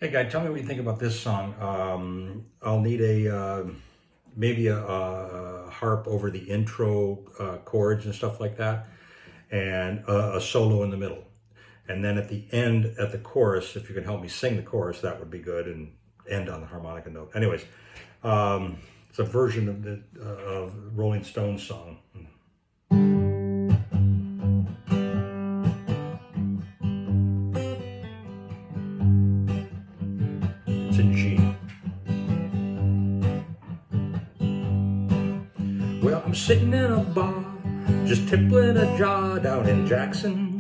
Hey guy, tell me what you think about this song. I'll need a maybe a harp over the intro chords and stuff like that, and a solo in the middle, and then at the end at the chorus, if you can help me sing the chorus, that would be good, and end on the harmonica note. Anyways, it's a version of the of Rolling Stones song. It's in G. Well, I'm sitting in a bar, just tippling a jar down in Jackson.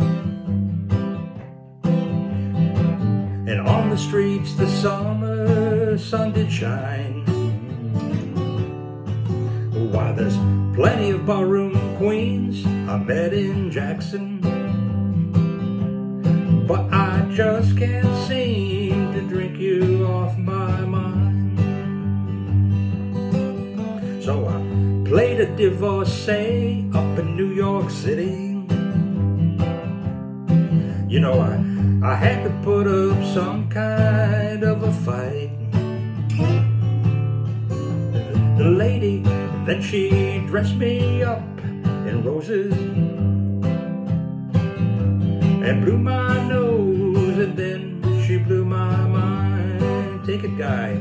And on the streets the summer sun did shine. Why, there's plenty of barroom queens I met in Jackson, but I just can't seem to drink you off my mind. So I played a divorcee up in New York City. You know, I had to put up some kind of a fight. The lady, then she dressed me up in roses and blew my nose, and then she blew my mind. Take it, guy.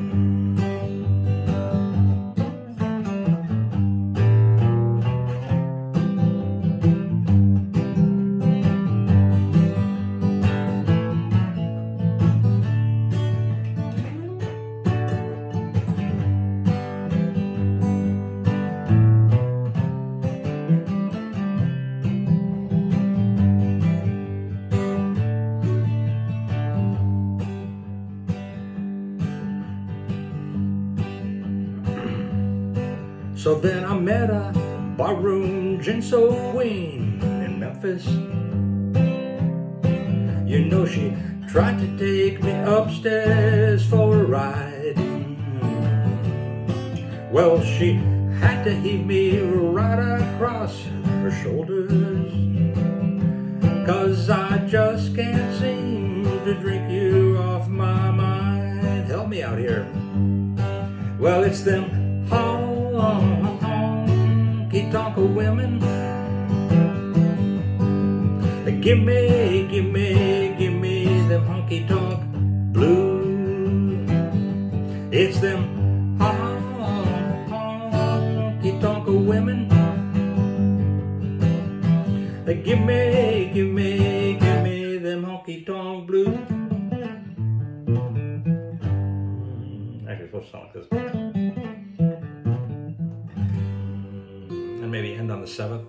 So then I met a barroom ginseng queen in Memphis. You know, she tried to take me upstairs for a ride. Well, she had to heave me right across her shoulders, 'cause I just can't seem to drink you off my mind. Help me out here. Well, it's them honky-tonk women. Give me them honky-tonk blues. It's them honky-tonk women. Give me them honky-tonk blues. Actually, it's supposed to sound like this. And maybe end on the seventh.